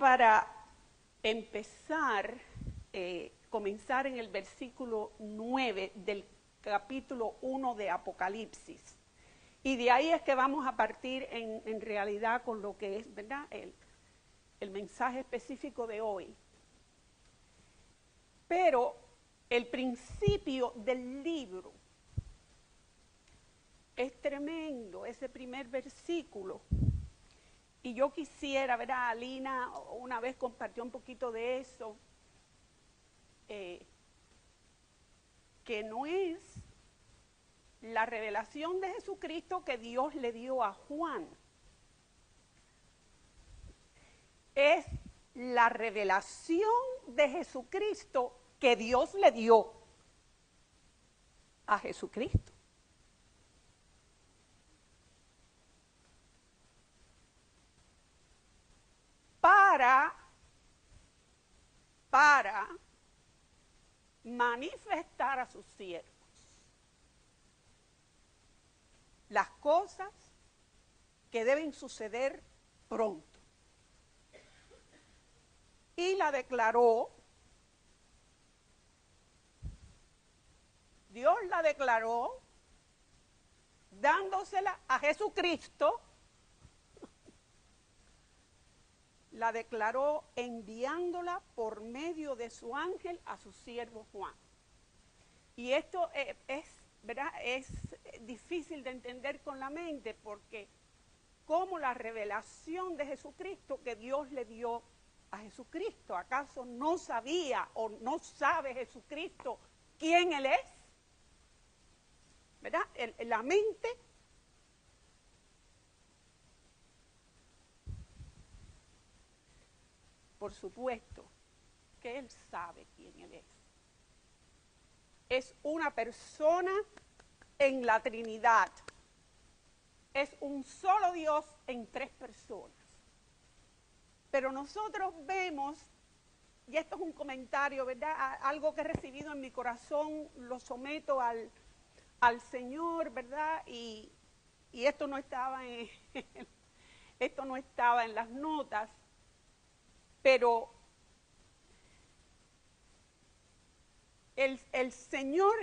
para empezar, comenzar en el versículo 9 del capítulo 1 de Apocalipsis. Y de ahí es que vamos a partir en realidad con lo que es, ¿verdad?, el mensaje específico de hoy. Pero el principio del libro es tremendo, ese primer versículo. Y yo quisiera, ¿verdad? Alina una vez compartió un poquito de eso, que no es la revelación de Jesucristo que Dios le dio a Juan. Es la revelación de Jesucristo que Dios le dio a Jesucristo. Para manifestar a sus siervos las cosas que deben suceder pronto. Y la declaró, Dios la declaró dándosela a Jesucristo, la declaró enviándola por medio de su ángel a su siervo Juan. Y esto ¿verdad?, es difícil de entender con la mente, porque como la revelación de Jesucristo que Dios le dio a Jesucristo, ¿acaso no sabía o no sabe Jesucristo quién Él es? ¿Verdad? La mente por supuesto que Él sabe quién Él es. Es una persona en la Trinidad. Es un solo Dios en tres personas. Pero nosotros vemos, y esto es un comentario, ¿verdad?, algo que he recibido en mi corazón, lo someto al Señor, ¿verdad? Y esto no estaba en las notas, pero el Señor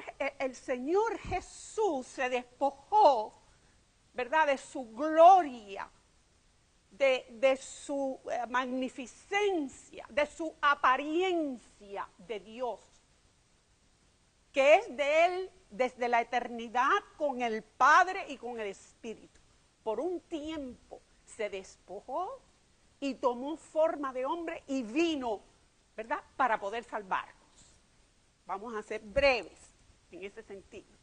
Jesús se despojó, ¿verdad?, de su gloria, de su magnificencia, de su apariencia de Dios, que es de Él desde la eternidad con el Padre y con el Espíritu. Por un tiempo se despojó y tomó forma de hombre y vino, ¿verdad?, para poder salvarnos. Vamos a ser breves en ese sentido.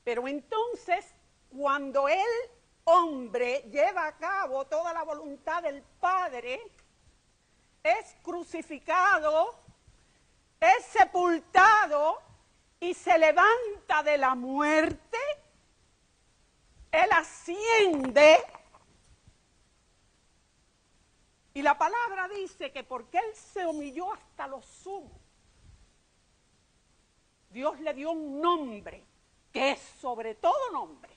Pero entonces, cuando el hombre lleva a cabo toda la voluntad del Padre, es crucificado, es sepultado y se levanta de la muerte, Él asciende. Y la palabra dice que porque Él se humilló hasta lo sumo, Dios le dio un nombre que es sobre todo nombre.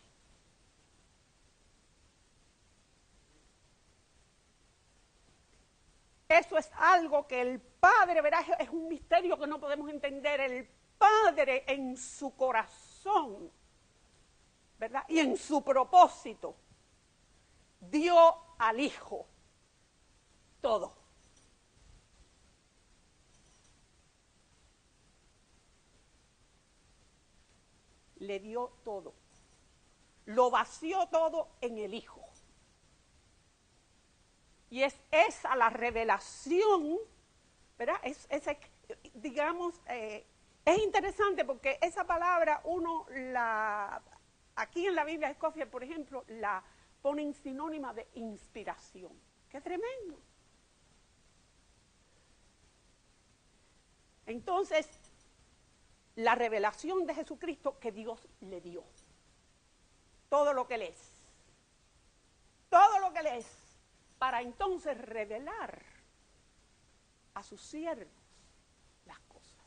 Eso es algo que el Padre, ¿verdad?, es un misterio que no podemos entender. El Padre en su corazón, ¿verdad?, y en su propósito, dio al Hijo todo. Le dio todo. Lo vació todo en el Hijo. Y es esa la revelación, ¿verdad? Digamos, es interesante porque esa palabra aquí en la Biblia de Scofield, por ejemplo, la ponen sinónima de inspiración. ¡Qué tremendo! Entonces, la revelación de Jesucristo que Dios le dio. Todo lo que Él es. Todo lo que Él es. Para entonces revelar a sus siervos las cosas.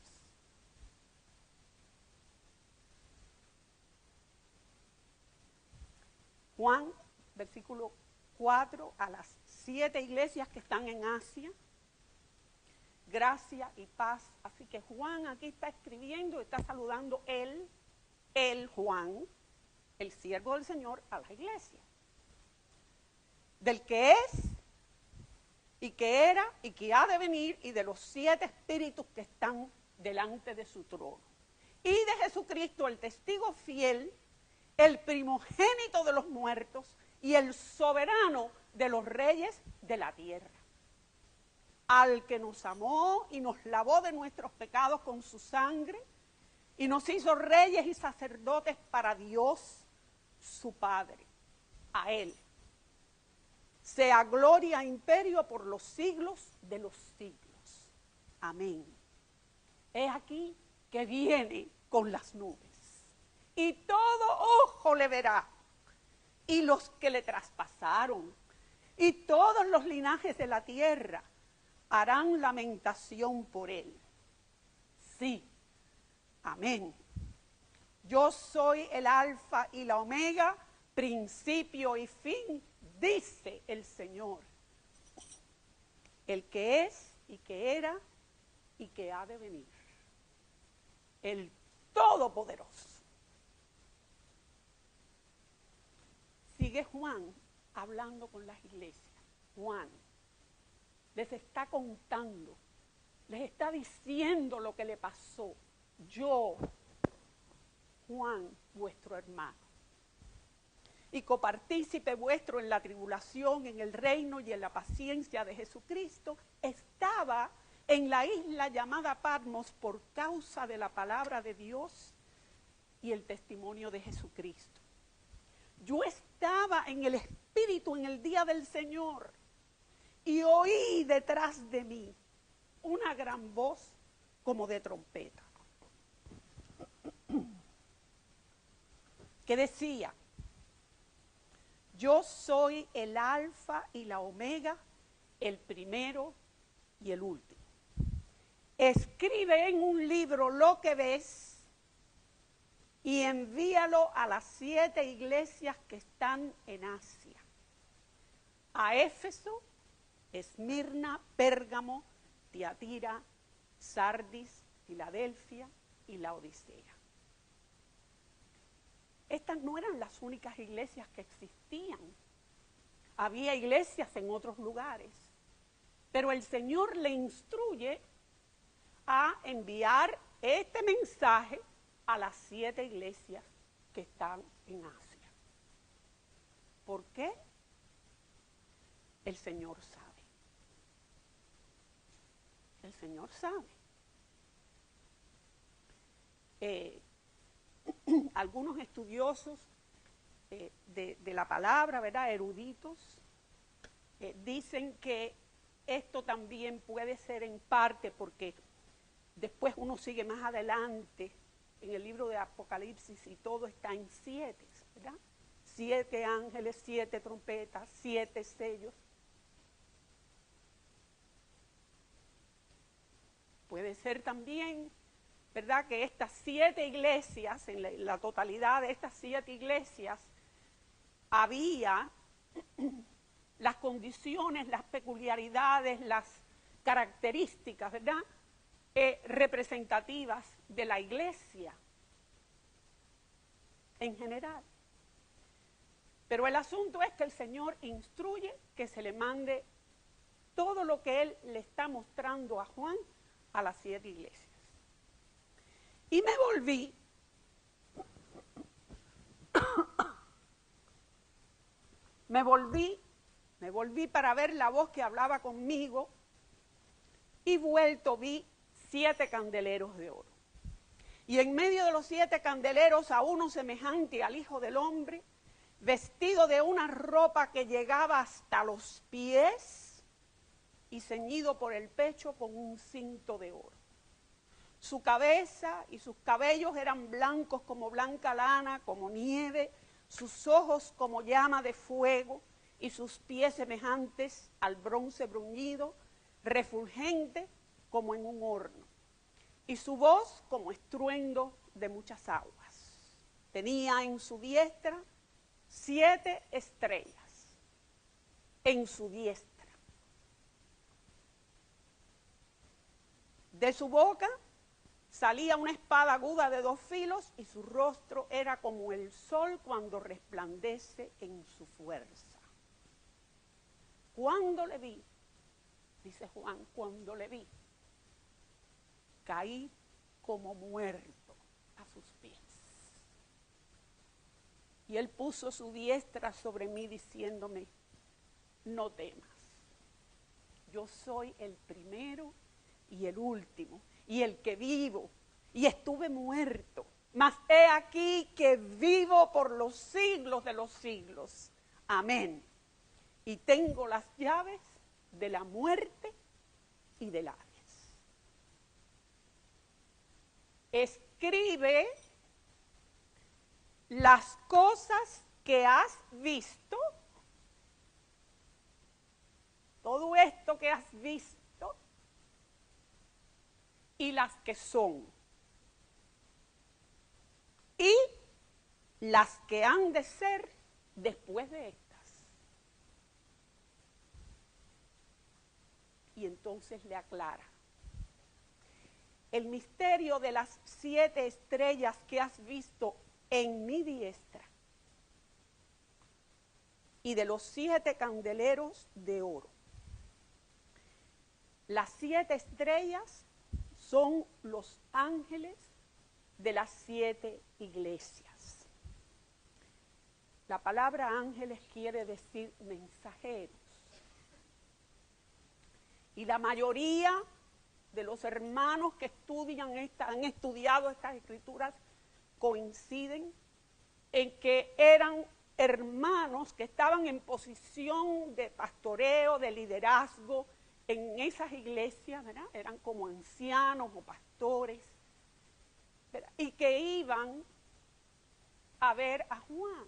Juan, versículo 4 a las 7 iglesias que están en Asia. Gracia y paz. Así que Juan aquí está escribiendo, está saludando él, Juan, el siervo del Señor, a la iglesia. Del que es, y que era, y que ha de venir, y de los 7 espíritus que están delante de su trono. Y de Jesucristo, el testigo fiel, el primogénito de los muertos, y el soberano de los reyes de la tierra. Al que nos amó y nos lavó de nuestros pecados con su sangre, y nos hizo reyes y sacerdotes para Dios, su Padre. A Él sea gloria e imperio por los siglos de los siglos. Amén. He aquí que viene con las nubes, y todo ojo le verá, y los que le traspasaron, y todos los linajes de la tierra harán lamentación por él. Sí, amén. Yo soy el alfa y la omega, principio y fin, dice el Señor, el que es y que era y que ha de venir, el Todopoderoso. Sigue Juan hablando con las iglesias. Juan les está contando, les está diciendo lo que le pasó. Yo, Juan, vuestro hermano, y copartícipe vuestro en la tribulación, en el reino y en la paciencia de Jesucristo, estaba en la isla llamada Patmos por causa de la palabra de Dios y el testimonio de Jesucristo. Yo estaba en el Espíritu en el día del Señor y oí detrás de mí una gran voz como de trompeta, que decía: yo soy el alfa y la omega, el primero y el último. Escribe en un libro lo que ves y envíalo a las 7 iglesias que están en Asia: a Éfeso, Esmirna, Pérgamo, Tiatira, Sardis, Filadelfia y Laodicea. Estas no eran las únicas iglesias que existían. Había iglesias en otros lugares. Pero el Señor le instruye a enviar este mensaje a las 7 iglesias que están en Asia. ¿Por qué? El Señor sabe. El Señor sabe. Algunos estudiosos de la palabra, ¿verdad?, eruditos, dicen que esto también puede ser en parte porque después uno sigue más adelante en el libro de Apocalipsis y todo está en 7, ¿verdad? 7 ángeles, 7 trompetas, 7 sellos. Puede ser también, ¿verdad?, que estas 7 iglesias, en la totalidad de estas 7 iglesias, había las condiciones, las peculiaridades, las características, ¿verdad?, representativas de la iglesia en general. Pero el asunto es que el Señor instruye que se le mande todo lo que Él le está mostrando a Juan a las 7 iglesias. Y me volví para ver la voz que hablaba conmigo, y vuelto vi 7 candeleros de oro. Y en medio de los 7 candeleros a uno semejante al Hijo del Hombre, vestido de una ropa que llegaba hasta los pies y ceñido por el pecho con un cinto de oro. Su cabeza y sus cabellos eran blancos como blanca lana, como nieve, sus ojos como llama de fuego y sus pies semejantes al bronce bruñido, refulgente como en un horno, y su voz como estruendo de muchas aguas. Tenía en su diestra 7 estrellas, en su diestra, De su boca salía una espada aguda de 2 filos y su rostro era como el sol cuando resplandece en su fuerza. Cuando le vi, dice Juan, cuando le vi, caí como muerto a sus pies. Y él puso su diestra sobre mí diciéndome, no temas, yo soy el primero y el último, y el que vivo, y estuve muerto, mas he aquí que vivo por los siglos de los siglos. Amén. Y tengo las llaves de la muerte y del Hades. Escribe las cosas que has visto, todo esto que has visto, y las que son, y las que han de ser después de estas. Y entonces le aclara, el misterio de las 7 estrellas que has visto en mi diestra y de los 7 candeleros de oro. Las 7 estrellas son los ángeles de las 7 iglesias. La palabra ángeles quiere decir mensajeros. Y la mayoría de los hermanos que han estudiado estas escrituras coinciden en que eran hermanos que estaban en posición de pastoreo, de liderazgo en esas iglesias, ¿verdad? Eran como ancianos o pastores, ¿verdad? Y que iban a ver a Juan.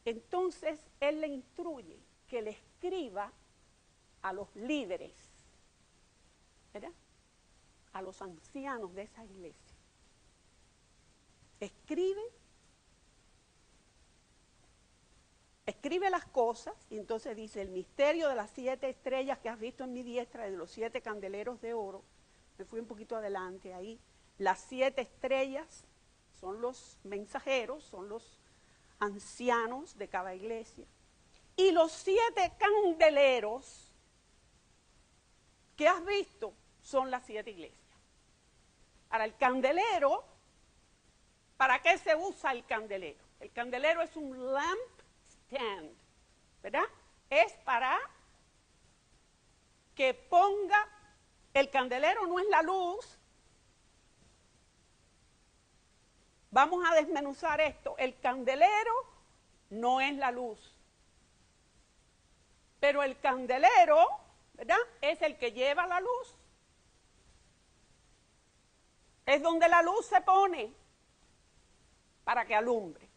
Entonces él le instruye que le escriba a los líderes, ¿verdad? A los ancianos de esa iglesia. Escribe las cosas, y entonces dice, el misterio de las 7 estrellas que has visto en mi diestra y de los 7 candeleros de oro. Me fui un poquito adelante ahí. Las 7 estrellas son los mensajeros, son los ancianos de cada iglesia. Y los 7 candeleros que has visto son las 7 iglesias. Ahora, el candelero, ¿para qué se usa el candelero? El candelero es un lamp stand, ¿verdad? Es para que ponga, el candelero no es la luz. Vamos a desmenuzar esto. El candelero no es la luz. Pero el candelero, ¿verdad? Es el que lleva la luz. Es donde la luz se pone para que alumbre.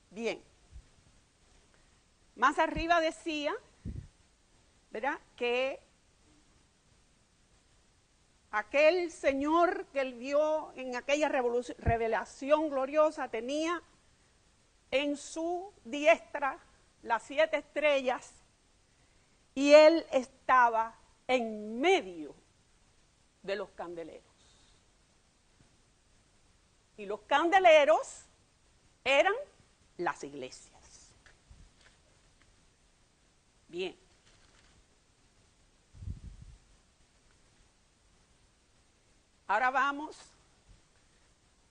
Bien. Más arriba decía, ¿verdad? Que aquel Señor que él vio en aquella revelación gloriosa tenía en su diestra las 7 estrellas y él estaba en medio de los candeleros. Y los candeleros eran las iglesias. Bien. Ahora vamos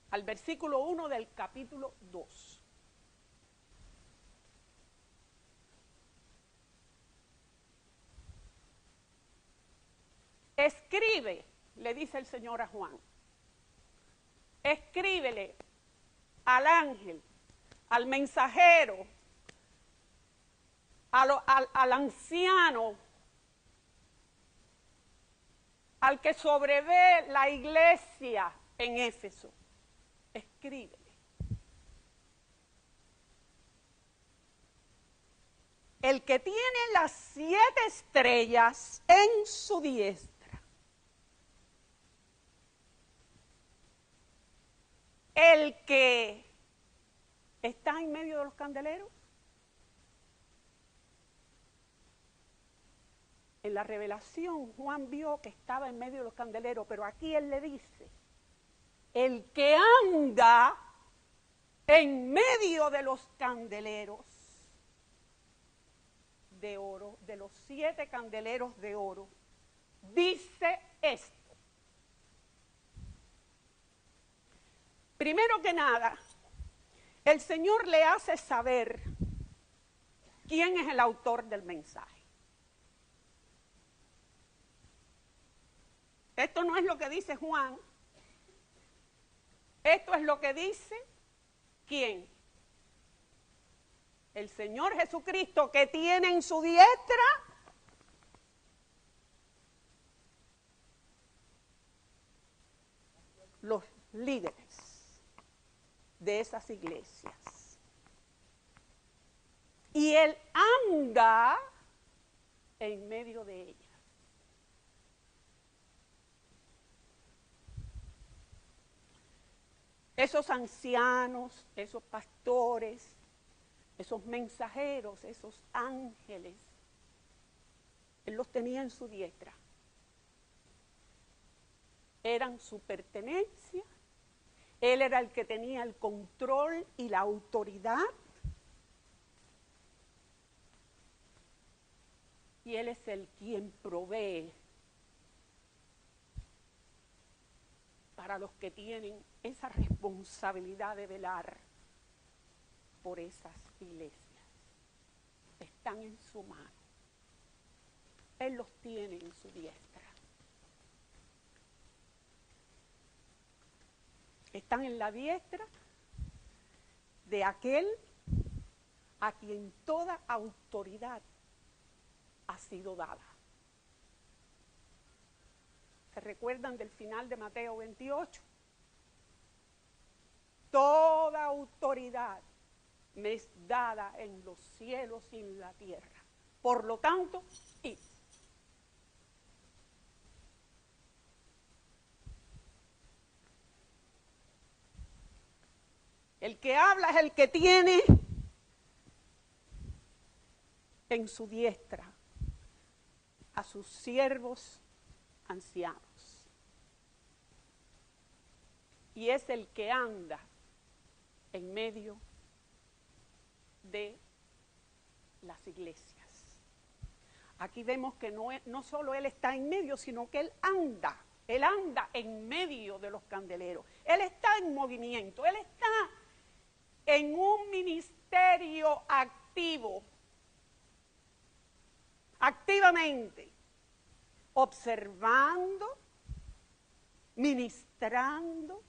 al versículo 1 del capítulo 2. Escribe, le dice el Señor a Juan, escríbele al ángel, al mensajero, al anciano, al que sobrevé la iglesia en Éfeso. Escríbele. El que tiene las 7 estrellas en su diestra. El que está en medio de los candeleros. En la revelación, Juan vio que estaba en medio de los candeleros, pero aquí él le dice, el que anda en medio de los candeleros de oro, de los 7 candeleros de oro, dice esto. Primero que nada, el Señor le hace saber quién es el autor del mensaje. Esto no es lo que dice Juan, esto es lo que dice ¿quién? El Señor Jesucristo, que tiene en su diestra los líderes de esas iglesias. Y Él anda en medio de ellas. Esos ancianos, esos pastores, esos mensajeros, esos ángeles, Él los tenía en su diestra. Eran su pertenencia. Él era el que tenía el control y la autoridad. Y Él es el quien provee para los que tienen esa responsabilidad de velar por esas iglesias. Están en su mano. Él los tiene en su diestra. Están en la diestra de aquel a quien toda autoridad ha sido dada. ¿Se recuerdan del final de Mateo 28? Toda autoridad me es dada en los cielos y en la tierra. Por lo tanto, id. El que habla es el que tiene en su diestra a sus siervos ancianos. Y es el que anda en medio de las iglesias. Aquí vemos que no solo Él está en medio, sino que Él anda en medio de los candeleros. Él está en movimiento, Él está en un ministerio activo, activamente, observando, ministrando,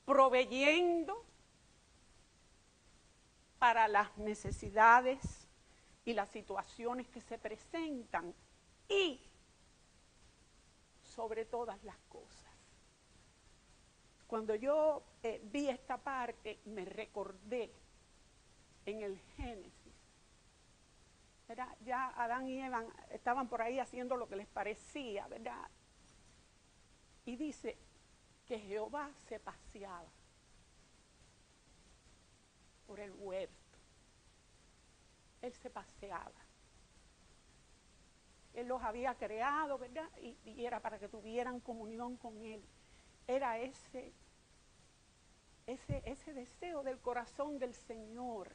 proveyendo para las necesidades y las situaciones que se presentan y sobre todas las cosas. Cuando yo vi esta parte, me recordé en el Génesis. Ya Adán y Eva estaban por ahí haciendo lo que les parecía, ¿verdad? Y dice que Jehová se paseaba por el huerto. Él se paseaba. Él los había creado, ¿verdad? Y era para que tuvieran comunión con Él. Era ese deseo del corazón del Señor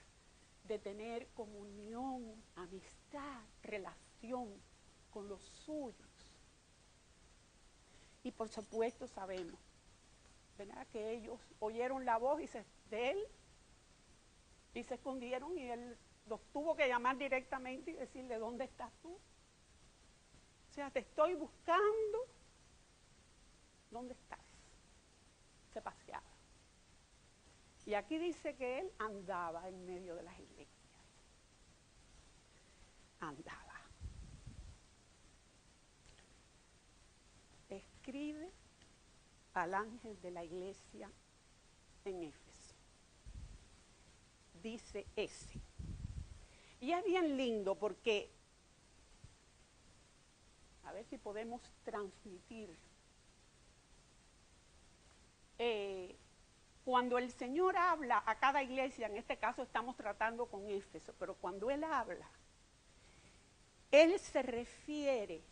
de tener comunión, amistad, relación con los suyos. Y por supuesto sabemos, ¿verdad?, que ellos oyeron la voz de Él y se escondieron, y Él los tuvo que llamar directamente y decirle: ¿dónde estás tú? O sea, te estoy buscando. ¿Dónde estás? Se paseaba. Y aquí dice que Él andaba en medio de las iglesias. Andaba. Escribe al ángel de la iglesia en Éfeso. Dice ese. Y es bien lindo porque, a ver si podemos transmitir. Cuando el Señor habla a cada iglesia, en este caso estamos tratando con Éfeso, pero cuando Él habla, él se refiere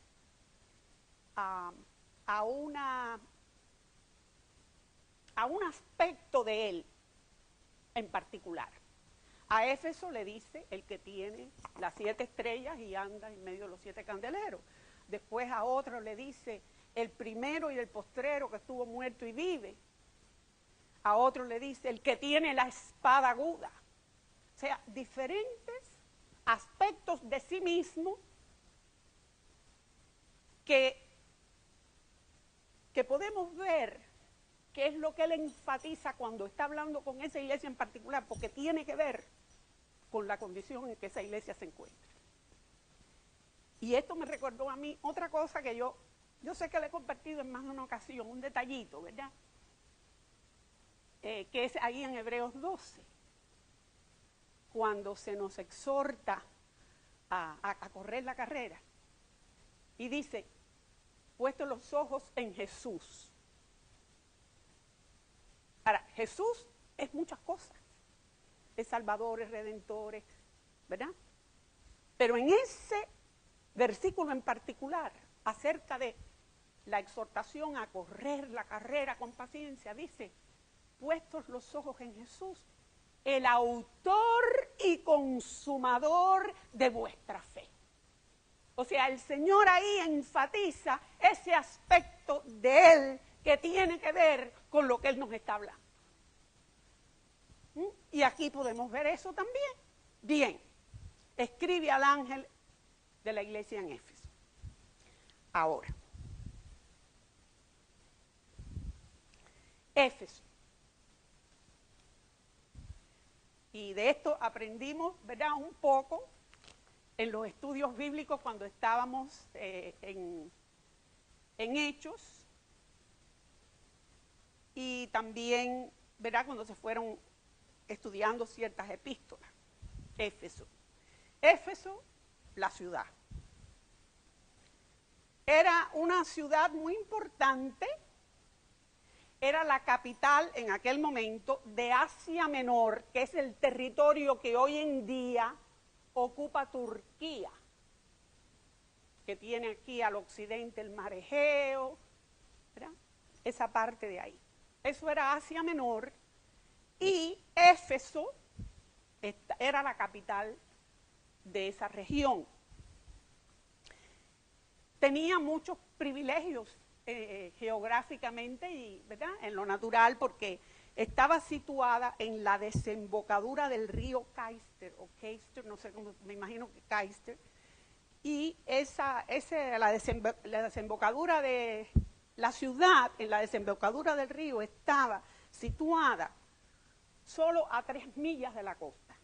a un aspecto de él en particular. A Éfeso le dice el que tiene las 7 estrellas y anda en medio de los 7 candeleros. Después a otro le dice el primero y el postrero que estuvo muerto y vive. A otro le dice el que tiene la espada aguda. O sea, diferentes aspectos de sí mismo que podemos ver qué es lo que él enfatiza cuando está hablando con esa iglesia en particular, porque tiene que ver con la condición en que esa iglesia se encuentra. Y esto me recordó a mí otra cosa que yo sé que le he compartido en más de una ocasión, un detallito, ¿verdad? Que es ahí en Hebreos 12, cuando se nos exhorta a correr la carrera. Y dice, puesto los ojos en Jesús. Ahora, Jesús es muchas cosas. Es Salvador, es Redentor, ¿verdad? Pero en ese versículo en particular, acerca de la exhortación a correr la carrera con paciencia, dice, puestos los ojos en Jesús, el autor y consumador de vuestra fe. O sea, el Señor ahí enfatiza ese aspecto de Él que tiene que ver con lo que Él nos está hablando. Y aquí podemos ver eso también. Bien, escribe al ángel de la iglesia en Éfeso. Ahora, Éfeso. Y de esto aprendimos, ¿verdad?, un poco en los estudios bíblicos cuando estábamos en Hechos, y también, ¿verdad?, cuando se fueron estudiando ciertas epístolas. Éfeso. Éfeso, la ciudad. Era una ciudad muy importante, era la capital en aquel momento de Asia Menor, que es el territorio que hoy en día ocupa Turquía, que tiene aquí al occidente el mar Egeo, ¿verdad?, esa parte de ahí. Eso era Asia Menor, y Éfeso era la capital de esa región. Tenía muchos privilegios geográficamente y, ¿verdad?, en lo natural, porque estaba situada en la desembocadura del río Cayster, o Cayster, no sé cómo, me imagino que Cayster, y la desembocadura de la ciudad, en la desembocadura del río, estaba situada solo a 3 millas de la costa.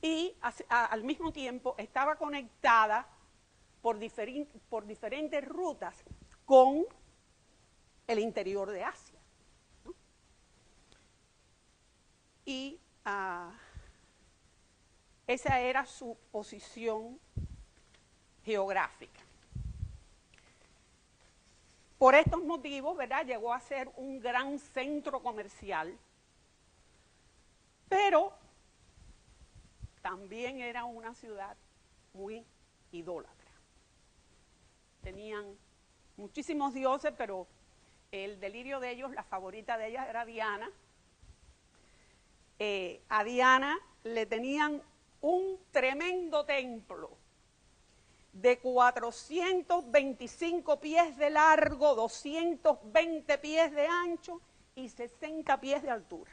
Y al mismo tiempo estaba conectada por diferentes rutas con el interior de Asia, ¿no? Y esa era su posición geográfica. Por estos motivos, ¿verdad?, llegó a ser un gran centro comercial, pero también era una ciudad muy idólatra. Tenían muchísimos dioses, pero el delirio de ellos, la favorita de ellas era Diana. A Diana le tenían un tremendo templo de 425 pies de largo, 220 pies de ancho y 60 pies de altura.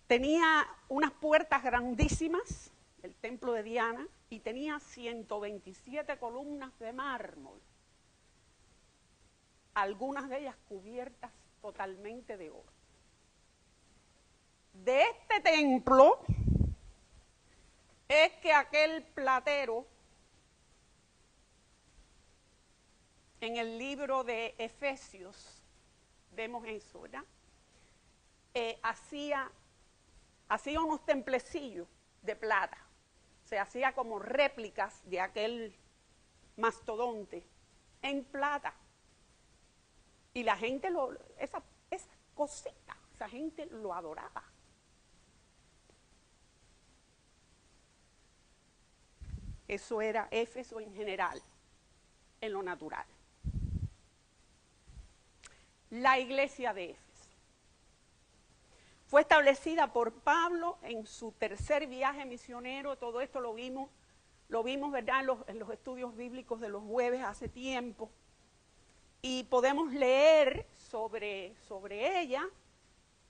Tenía unas puertas grandísimas, el templo de Diana, y tenía 127 columnas de mármol, algunas de ellas cubiertas totalmente de oro. De este templo es que aquel platero, en el libro de Efesios, vemos eso, ¿verdad?, hacía unos templecillos de plata, se hacía como réplicas de aquel mastodonte en plata. Y la gente, esa cosita, esa gente lo adoraba. Eso era Éfeso en general, en lo natural. La iglesia de Éfeso fue establecida por Pablo en su tercer viaje misionero. Todo esto lo vimos, ¿verdad?, en los estudios bíblicos de los jueves hace tiempo. Y podemos leer sobre ella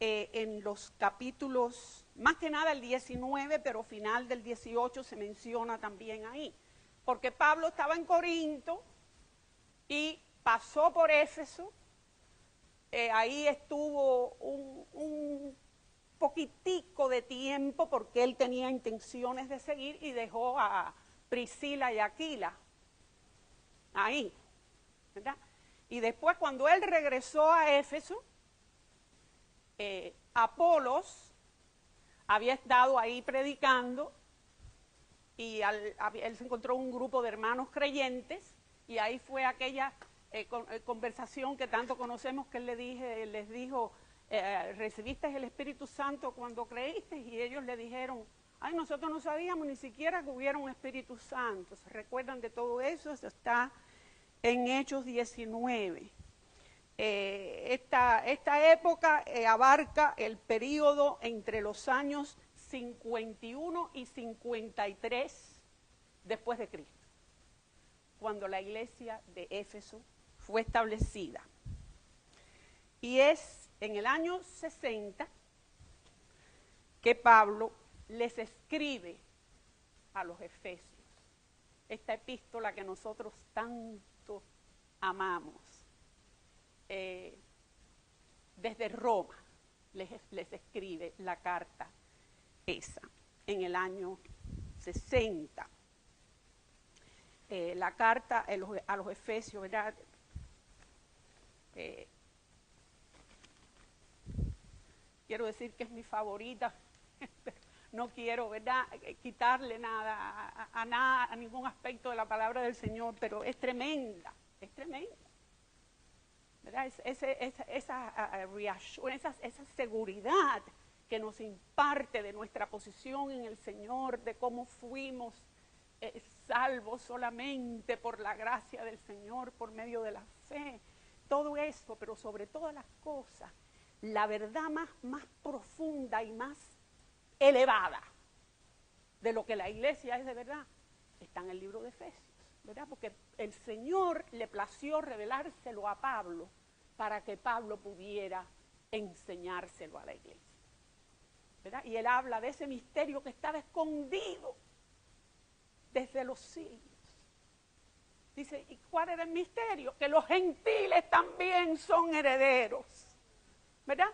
en los capítulos, más que nada el 19, pero final del 18 se menciona también ahí. Porque Pablo estaba en Corinto y pasó por Éfeso. Ahí estuvo un poquitico de tiempo porque él tenía intenciones de seguir y dejó a Priscila y Aquila ahí, ¿verdad? Y después cuando él regresó a Éfeso, Apolos había estado ahí predicando y él se encontró un grupo de hermanos creyentes y ahí fue aquella conversación que tanto conocemos que él les dijo, ¿recibiste el Espíritu Santo cuando creíste? Y ellos le dijeron, ay, nosotros no sabíamos ni siquiera que hubiera un Espíritu Santo. ¿Se recuerdan de todo eso? Eso está en Hechos 19. Esta época abarca el periodo entre los años 51 y 53 después de Cristo, cuando la iglesia de Éfeso fue establecida. Y es en el año 60 que Pablo les escribe a los efesios esta epístola que nosotros tanto amamos. Desde Roma les escribe la carta esa, en el año 60. La carta a los efesios, ¿verdad? Quiero decir que es mi favorita. No quiero, ¿verdad?, quitarle nada a ningún aspecto de la palabra del Señor, pero es tremenda, es tremenda. ¿Verdad? Esa seguridad que nos imparte de nuestra posición en el Señor, de cómo fuimos salvos solamente por la gracia del Señor, por medio de la fe, todo eso, pero sobre todas las cosas, la verdad más profunda y más elevada de lo que la iglesia es de verdad, está en el libro de Efesios, ¿verdad? Porque el Señor le plació revelárselo a Pablo para que Pablo pudiera enseñárselo a la iglesia, ¿verdad? Y él habla de ese misterio que estaba escondido desde los siglos. Dice, ¿y cuál era el misterio? Que los gentiles también son herederos, ¿verdad?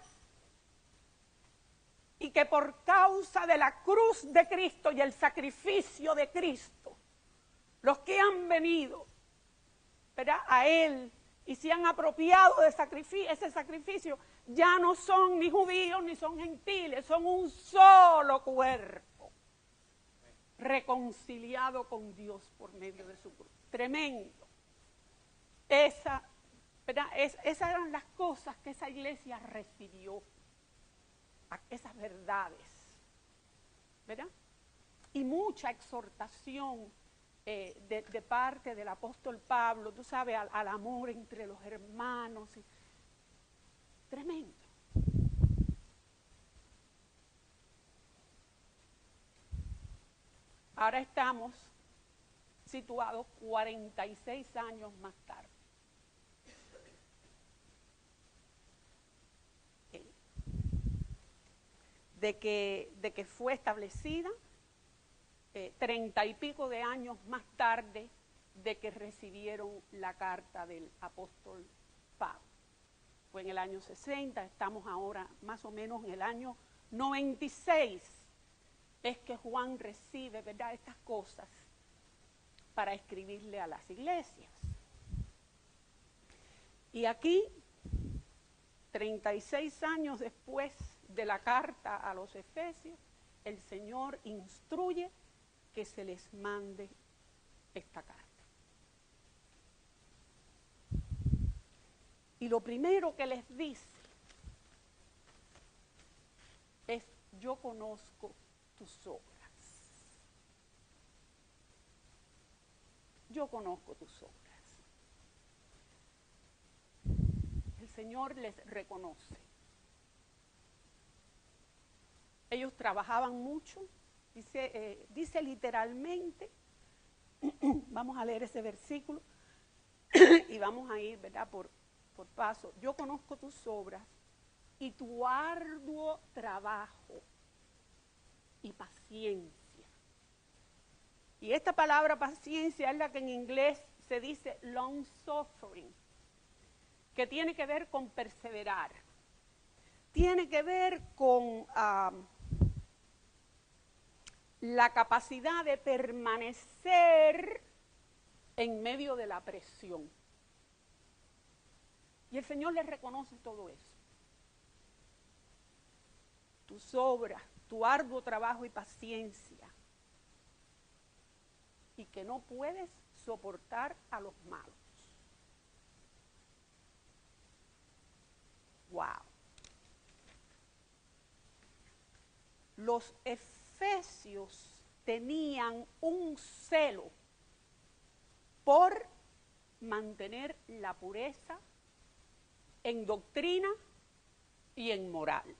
Y que por causa de la cruz de Cristo y el sacrificio de Cristo, los que han venido, ¿verdad?, a Él y se han apropiado de ese sacrificio, ya no son ni judíos ni son gentiles, son un solo cuerpo, reconciliado con Dios por medio de su cruz. Tremendo. Esas eran las cosas que esa iglesia recibió, esas verdades, ¿verdad? Y mucha exhortación de parte del apóstol Pablo, tú sabes, al amor entre los hermanos. Tremendo. Ahora estamos situados 46 años más tarde. De que fue establecida, 30 y pico de años más tarde de que recibieron la carta del apóstol Pablo. Fue en el año 60, estamos ahora más o menos en el año 96, es que Juan recibe, ¿verdad?, estas cosas para escribirle a las iglesias. Y aquí, 36 años después de la carta a los Efesios, el Señor instruye que se les mande esta carta. Y lo primero que les dice es: yo conozco tus obras. yo conozco tus obras. El Señor les reconoce. Ellos trabajaban mucho, dice literalmente, vamos a leer ese versículo y vamos a ir, ¿verdad?, por paso. Yo conozco tus obras y tu arduo trabajo y paciencia. Y esta palabra paciencia es la que en inglés se dice long suffering, que tiene que ver con perseverar, tiene que ver con la capacidad de permanecer en medio de la presión. Y el Señor les reconoce todo eso. Tus obras, tu arduo trabajo y paciencia. Y que no puedes soportar a los malos. Wow. Los efesios tenían un celo por mantener la pureza en doctrina y en moral.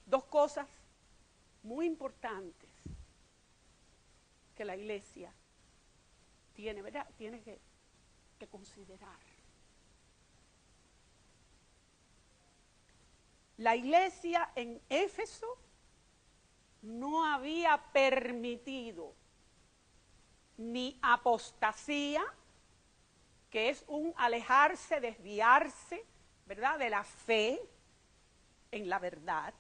Dos cosas muy importantes que la iglesia tiene, ¿verdad?, tiene que considerar. La iglesia en Éfeso no había permitido ni apostasía, que es un alejarse, desviarse, ¿verdad?, de la fe en la verdad,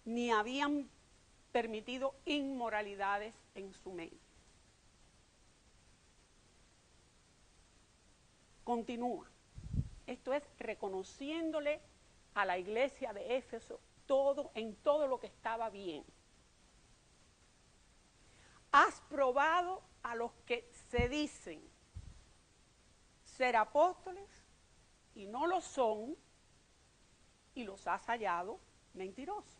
ni habían permitido inmoralidades en su medio. Continúa. Esto es reconociéndole a la iglesia de Éfeso en todo lo que estaba bien. Has probado a los que se dicen ser apóstoles y no lo son, y los has hallado mentirosos.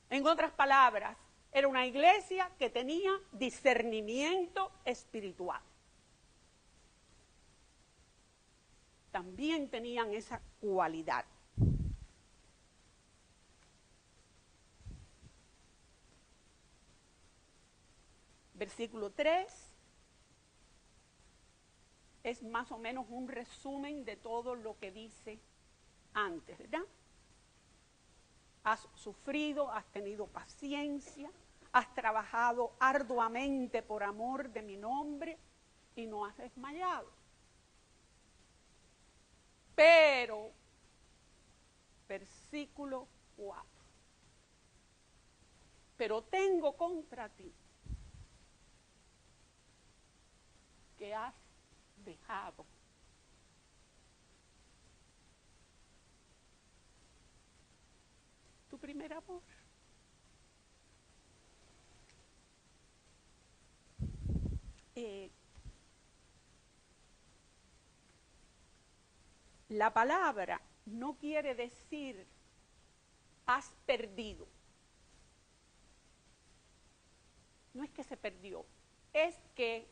En otras palabras, era una iglesia que tenía discernimiento espiritual. También tenían esa cualidad. Versículo 3 es más o menos un resumen de todo lo que dice antes, ¿verdad? Has sufrido, has tenido paciencia, has trabajado arduamente por amor de mi nombre y no has desmayado. Pero, versículo 4, pero tengo contra ti que has dejado tu primer amor. La palabra no quiere decir has perdido. No es que se perdió, es que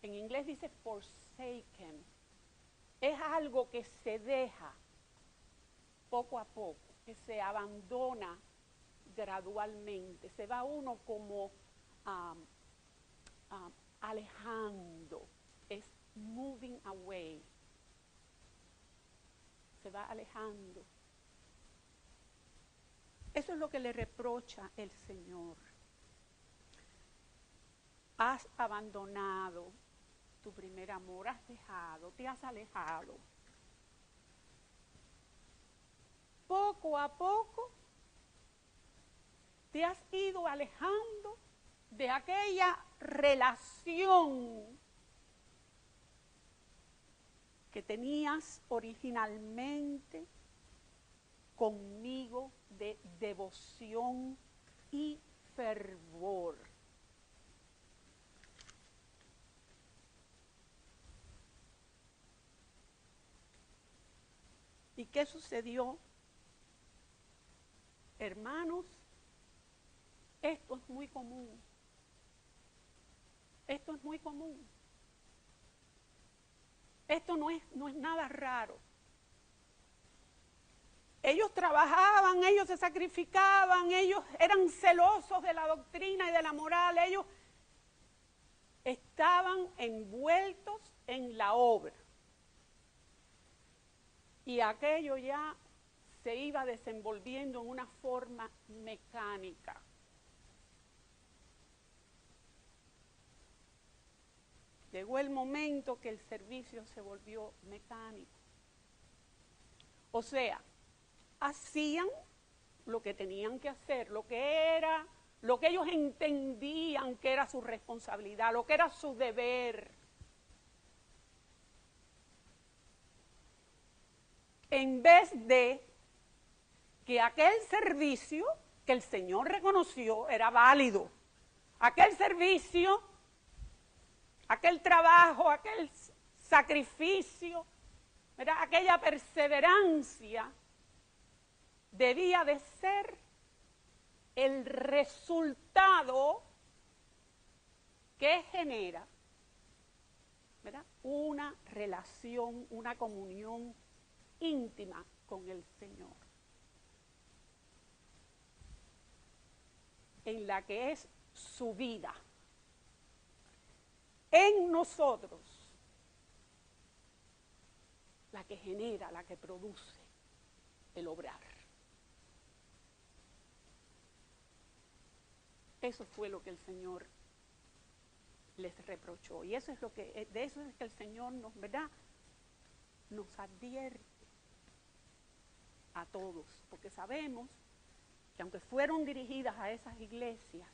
en inglés dice forsaken. Es algo que se deja poco a poco, que se abandona gradualmente. Se va uno como alejando. Es moving away. Se va alejando. Eso es lo que le reprocha el Señor. Has abandonado tu primer amor, has dejado, te has alejado. Poco a poco te has ido alejando de aquella relación que tenías originalmente conmigo de devoción y fervor. ¿Y qué sucedió, hermanos? Esto es muy común. Esto es muy común. Esto no es nada raro. Ellos trabajaban, ellos se sacrificaban, ellos eran celosos de la doctrina y de la moral, ellos estaban envueltos en la obra. Y aquello ya se iba desenvolviendo en una forma mecánica. Llegó el momento que el servicio se volvió mecánico. O sea, hacían lo que tenían que hacer, lo que ellos entendían que era su responsabilidad, lo que era su deber. En vez de que aquel servicio que el Señor reconoció era válido, aquel servicio, aquel trabajo, aquel sacrificio, ¿verdad? Aquella perseverancia debía de ser el resultado que genera, ¿verdad?, una relación, una comunión íntima con el Señor, en la que es su vida en nosotros la que genera, la que produce el obrar. Eso fue lo que el Señor les reprochó. Y eso es lo que, de eso es que el Señor nos, ¿verdad?, nos advierte a todos, porque sabemos que aunque fueron dirigidas a esas iglesias,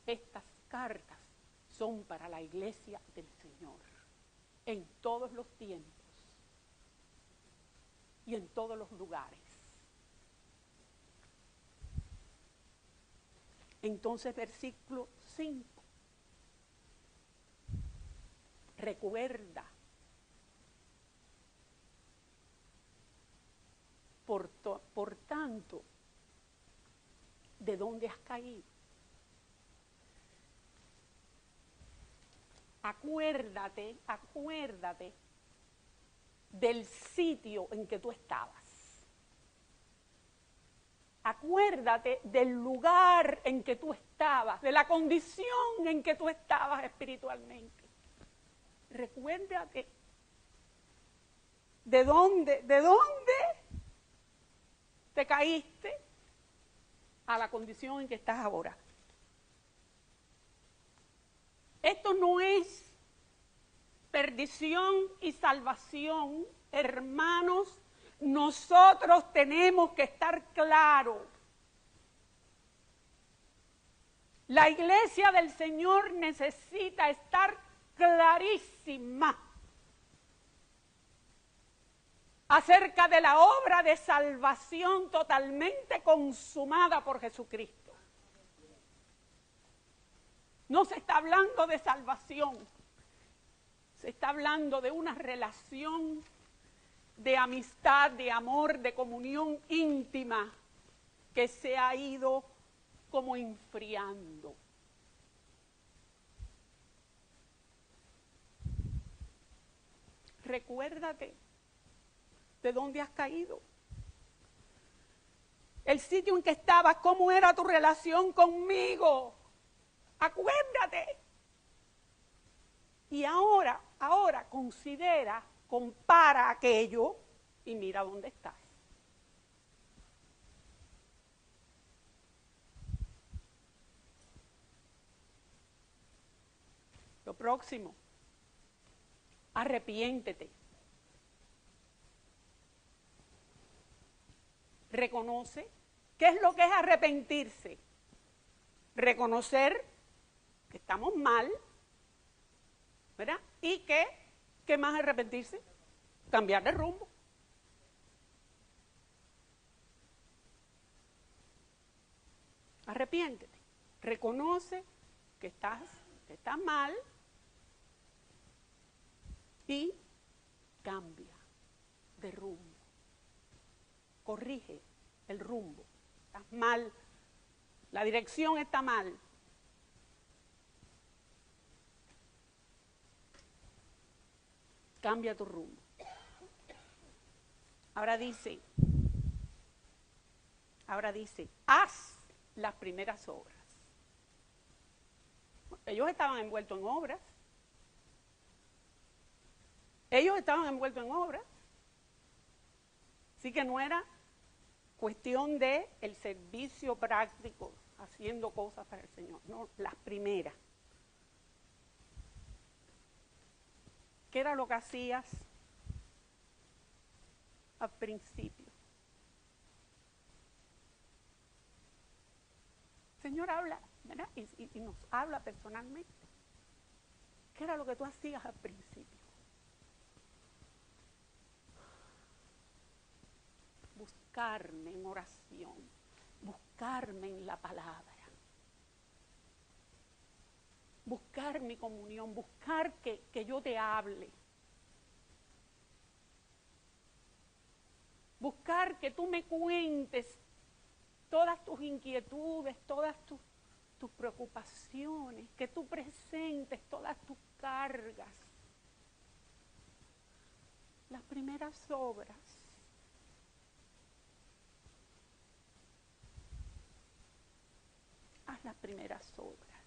estas cartas son para la iglesia del Señor, en todos los tiempos y en todos los lugares. Entonces, versículo 5. Recuerda, por tanto, de dónde has caído. Acuérdate del sitio en que tú estabas. Acuérdate del lugar en que tú estabas, de la condición en que tú estabas espiritualmente. Recuérdate de dónde te caíste a la condición en que estás ahora. Esto no es perdición y salvación, hermanos. Nosotros tenemos que estar claros. La iglesia del Señor necesita estar clarísima acerca de la obra de salvación totalmente consumada por Jesucristo. No se está hablando de salvación, se está hablando de una relación de amistad, de amor, de comunión íntima que se ha ido como enfriando. Recuérdate de dónde has caído, el sitio en que estabas, cómo era tu relación conmigo. Acuérdate. Y ahora considera, compara aquello y mira dónde estás. Lo próximo, arrepiéntete. Reconoce. ¿Qué es lo que es arrepentirse? Reconocer que estamos mal, ¿verdad? ¿Y qué más arrepentirse? Cambiar de rumbo. Arrepiéntete. Reconoce que estás mal y cambia de rumbo. Corrige el rumbo. Estás mal La dirección está mal. Cambia tu rumbo. Ahora dice, haz las primeras obras. Ellos estaban envueltos en obras. Así que no era cuestión de el servicio práctico, haciendo cosas para el Señor. No, las primeras. ¿Qué era lo que hacías al principio? El Señor habla, ¿verdad? Y nos habla personalmente. ¿Qué era lo que tú hacías al principio? Buscarme en oración, buscarme en la palabra, buscar mi comunión, buscar que yo te hable, buscar que tú me cuentes todas tus inquietudes, todas tus preocupaciones, que tú presentes todas tus cargas. Las primeras obras. Haz las primeras obras.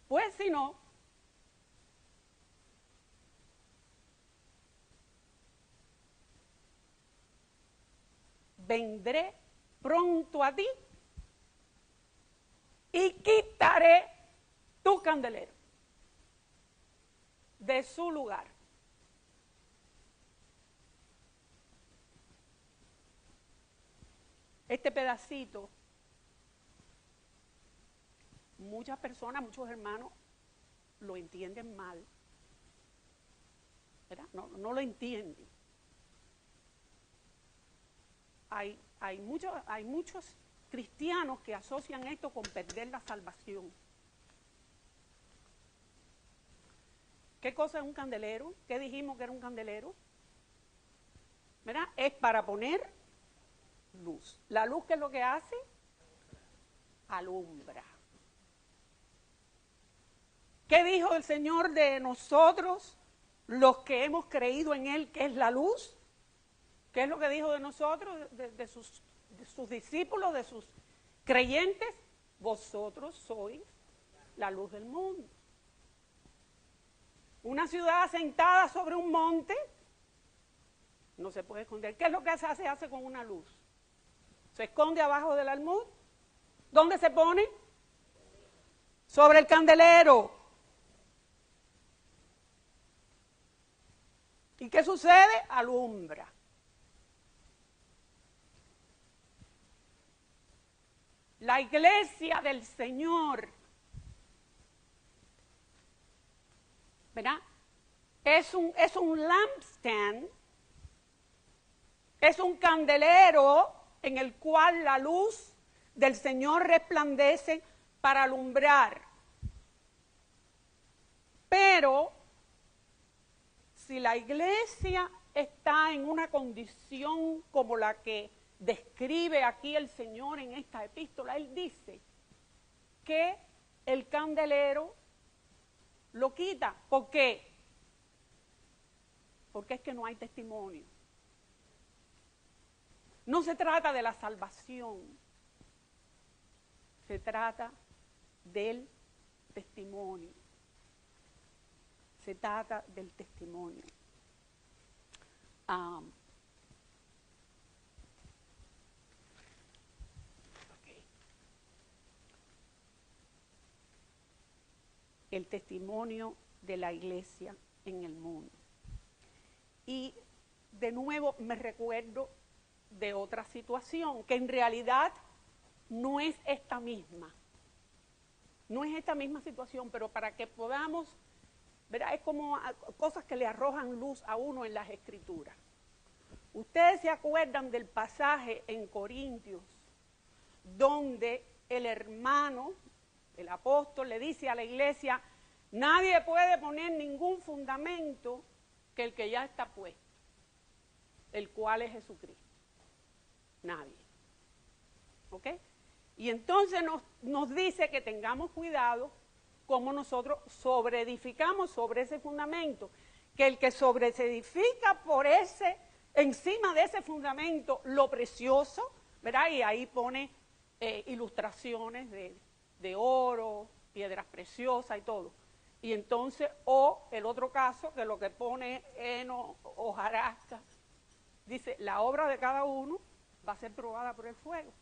Pues si no, vendré pronto a ti y quitaré tu candelero de su lugar. Este pedacito, muchas personas, muchos hermanos lo entienden mal, ¿verdad? No lo entienden. Hay muchos cristianos que asocian esto con perder la salvación. ¿Qué cosa es un candelero? ¿Qué dijimos que era un candelero? ¿Verdad? Es para poner luz. ¿La luz qué es lo que hace? Alumbra. ¿Qué dijo el Señor de nosotros, los que hemos creído en Él, que es la luz? ¿Qué es lo que dijo de nosotros, de sus discípulos, de sus creyentes? Vosotros sois la luz del mundo. Una ciudad asentada sobre un monte no se puede esconder. ¿Qué es lo que se hace con una luz? Se esconde abajo del almud. ¿Dónde se pone? Sobre el candelero. ¿Y qué sucede? Alumbra. La iglesia del Señor, ¿verdad? Es un lampstand, es un candelero en el cual la luz del Señor resplandece para alumbrar. Pero si la iglesia está en una condición como la que describe aquí el Señor en esta epístola, Él dice que el candelero lo quita. ¿Por qué? Porque es que no hay testimonio. No se trata de la salvación, se trata del testimonio. Se trata del testimonio. El testimonio de la iglesia en el mundo. Y de nuevo me recuerdo de otra situación, que en realidad no es esta misma. No es esta misma situación, pero para que podamos, ¿verdad? Es como cosas que le arrojan luz a uno en las Escrituras. Ustedes se acuerdan del pasaje en Corintios, donde el hermano, el apóstol, le dice a la iglesia: nadie puede poner ningún fundamento que el que ya está puesto, el cual es Jesucristo. Nadie. ¿ok? Y entonces nos dice que tengamos cuidado como nosotros sobreedificamos sobre ese fundamento, que el que sobreedifica por encima de ese fundamento, lo precioso, ¿verdad? Y ahí pone ilustraciones de oro, piedras preciosas y todo. Y entonces, o el otro caso, que lo que pone heno, hojarasca, dice, la obra de cada uno va a ser probada por el fuego.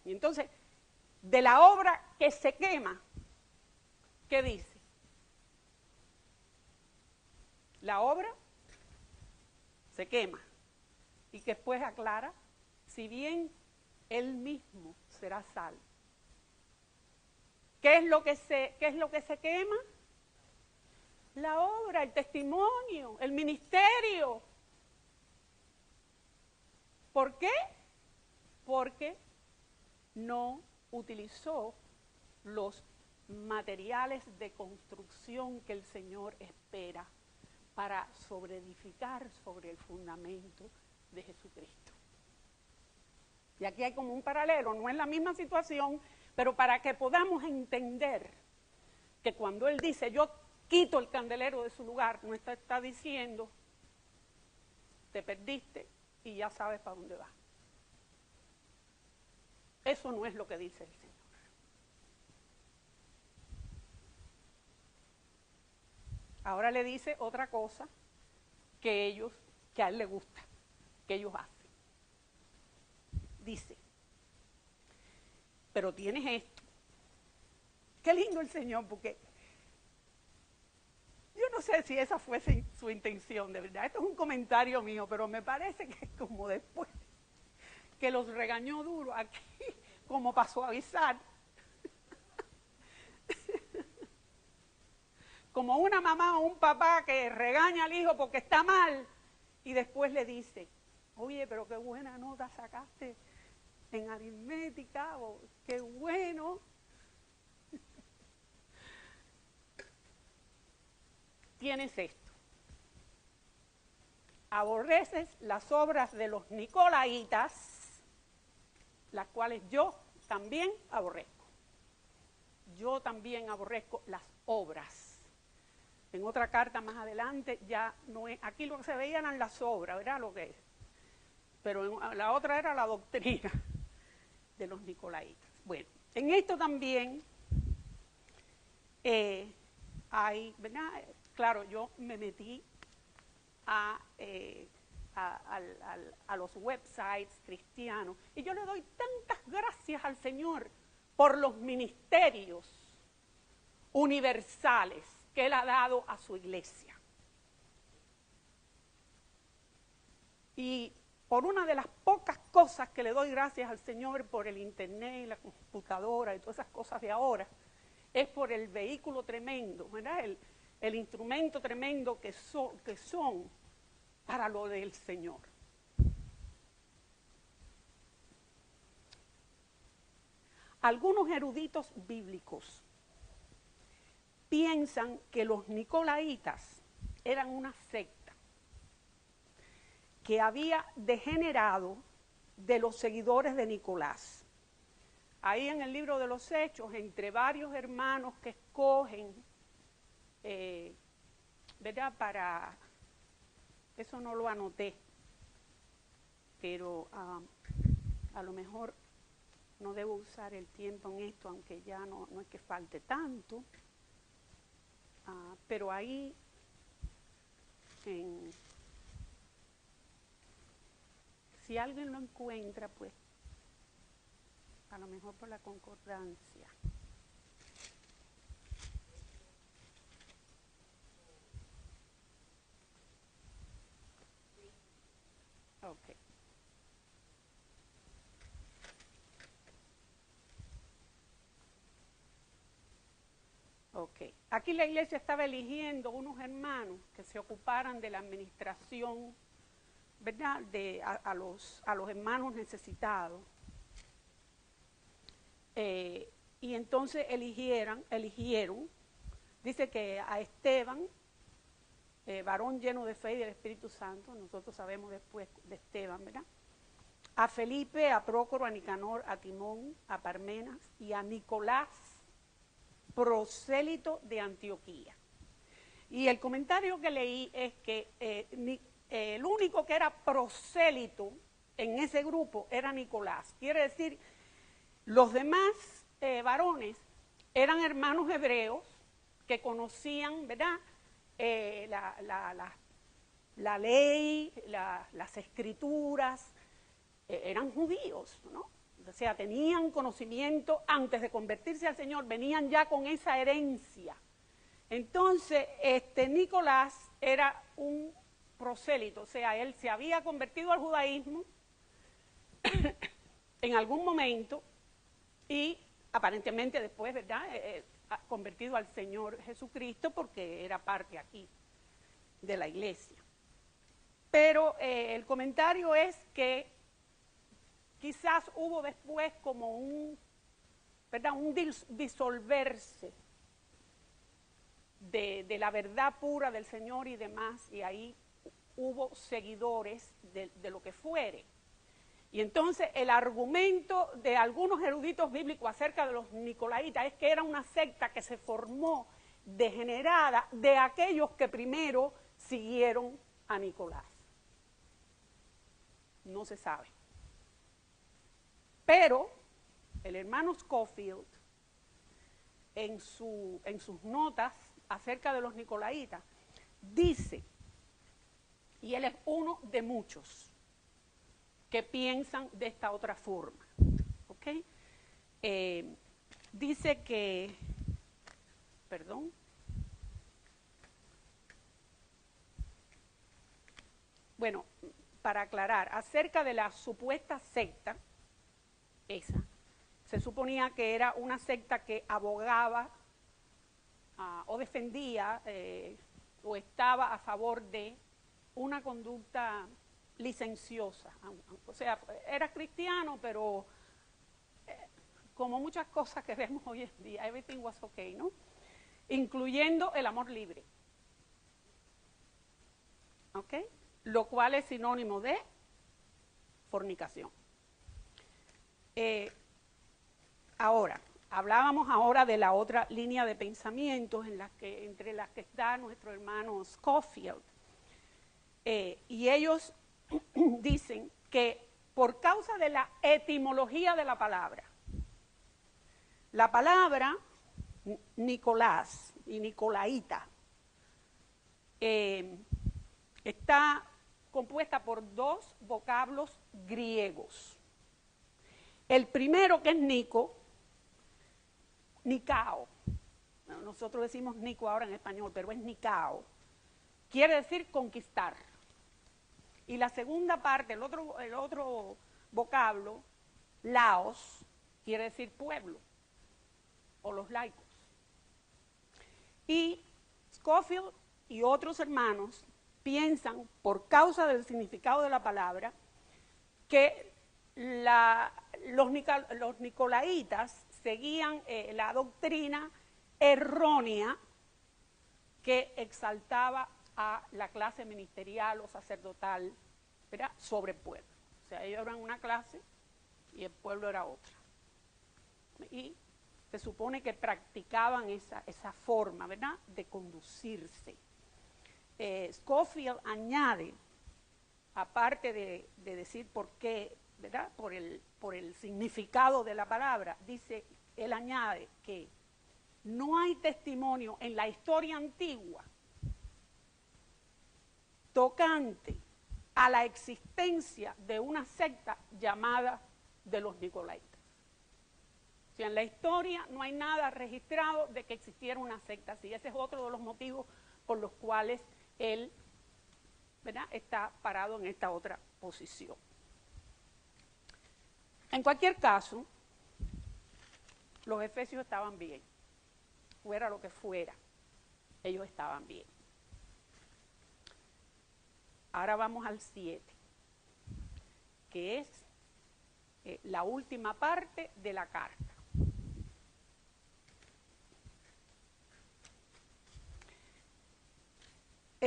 Y entonces, de la obra que se quema, ¿qué dice? La obra se quema. Y que después aclara, si bien él mismo será salvo. ¿Qué es lo que se quema? La obra, el testimonio, el ministerio. ¿Por qué? Porque no utilizó los materiales de construcción que el Señor espera para sobreedificar sobre el fundamento de Jesucristo. Y aquí hay como un paralelo, no es la misma situación, pero para que podamos entender que cuando Él dice, yo quito el candelero de su lugar, no está diciendo, te perdiste y ya sabes para dónde vas. Eso no es lo que dice el Señor. Ahora le dice otra cosa que a Él le gusta, que ellos hacen. Dice, pero tienes esto. Qué lindo el Señor, porque yo no sé si esa fue su intención, de verdad. Esto es un comentario mío, pero me parece que es como después que los regañó duro aquí, como para suavizar. Como una mamá o un papá que regaña al hijo porque está mal y después le dice, oye, pero qué buena nota sacaste en aritmética, o qué bueno. Tienes esto. Aborreces las obras de los nicolaitas, las cuales yo también aborrezco. Yo también aborrezco las obras. En otra carta más adelante ya no es, aquí lo que se veían eran las obras, ¿verdad? Lo que es. Pero la otra era la doctrina de los nicolaitas. Bueno, en esto también hay, ¿verdad? Claro, yo me metí a los websites cristianos y yo le doy tantas gracias al Señor por los ministerios universales que Él ha dado a su iglesia. Y por una de las pocas cosas que le doy gracias al Señor por el internet y la computadora y todas esas cosas de ahora, es por el vehículo tremendo, ¿verdad? El instrumento tremendo que son para lo del Señor. Algunos eruditos bíblicos piensan que los nicolaitas eran una secta que había degenerado de los seguidores de Nicolás. Ahí en el libro de los Hechos, entre varios hermanos que escogen, ¿verdad? Para, eso no lo anoté, pero a lo mejor no debo usar el tiempo en esto, aunque ya no es que falte tanto, pero ahí si alguien lo encuentra, pues a lo mejor por la concordancia. Ok. Ok. Aquí la iglesia estaba eligiendo unos hermanos que se ocuparan de la administración, ¿verdad? A los hermanos necesitados. Y entonces eligieron, dice que a Esteban, varón lleno de fe y del Espíritu Santo, nosotros sabemos después de Esteban, ¿verdad? A Felipe, a Prócoro, a Nicanor, a Timón, a Parmenas y a Nicolás, prosélito de Antioquía. Y el comentario que leí es que el único que era prosélito en ese grupo era Nicolás. Quiere decir, los demás varones eran hermanos hebreos que conocían, ¿verdad?, la ley, las escrituras, eran judíos, ¿no? O sea, tenían conocimiento antes de convertirse al Señor, venían ya con esa herencia. Entonces, Nicolás era un prosélito, o sea, él se había convertido al judaísmo en algún momento y aparentemente después, ¿verdad?, convertido al Señor Jesucristo porque era parte aquí de la iglesia. Pero el comentario es que quizás hubo después como un disolverse de la verdad pura del Señor y demás, y ahí hubo seguidores de lo que fuere. Y entonces el argumento de algunos eruditos bíblicos acerca de los nicolaitas es que era una secta que se formó degenerada de aquellos que primero siguieron a Nicolás. No se sabe. Pero el hermano Scofield, en sus notas acerca de los nicolaitas, dice, y él es uno de muchos que piensan de esta otra forma, ¿ok? Dice que, perdón, bueno, para aclarar, acerca de la supuesta secta, esa, se suponía que era una secta que abogaba o defendía o estaba a favor de una conducta licenciosa, o sea, era cristiano, pero como muchas cosas que vemos hoy en día, everything was okay, ¿no? Incluyendo el amor libre, ¿ok? Lo cual es sinónimo de fornicación. Ahora, hablábamos ahora de la otra línea de pensamientos entre las que está nuestro hermano Scofield, y ellos dicen que por causa de la etimología de la palabra Nicolás y Nicolaíta está compuesta por dos vocablos griegos. El primero, que es Nico, Nicao. Bueno, nosotros decimos Nico ahora en español, pero es Nicao. Quiere decir conquistar. Y la segunda parte, el otro vocablo, Laos, quiere decir pueblo, o los laicos. Y Scofield y otros hermanos piensan, por causa del significado de la palabra, que los nicolaitas seguían la doctrina errónea que exaltaba a la clase ministerial o sacerdotal, ¿verdad?, sobre el pueblo. O sea, ellos eran una clase y el pueblo era otra. Y se supone que practicaban esa forma, ¿verdad?, de conducirse. Scofield añade, aparte de decir por qué, ¿verdad?, por el significado de la palabra, él añade que no hay testimonio en la historia antigua tocante a la existencia de una secta llamada de los nicolaitas. O sea, en la historia no hay nada registrado de que existiera una secta así. Ese es otro de los motivos por los cuales él, ¿verdad?, está parado en esta otra posición. En cualquier caso, los efesios estaban bien. Fuera lo que fuera, ellos estaban bien. Ahora vamos al 7, que es la última parte de la carta.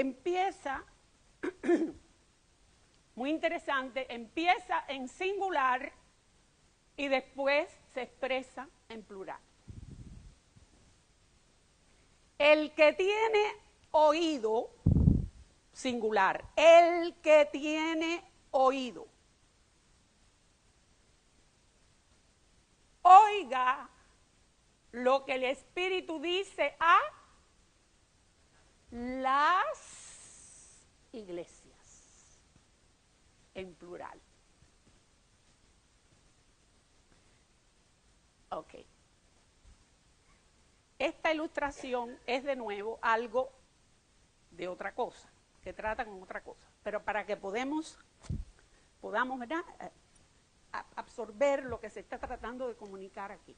empieza, muy interesante, empieza en singular y después se expresa en plural. El que tiene oído, singular, el que tiene oído, oiga lo que el Espíritu dice a las iglesias, en plural. Ok. Esta ilustración es de nuevo algo de otra cosa, que trata con otra cosa, pero para que podamos, ¿verdad?, absorber lo que se está tratando de comunicar aquí.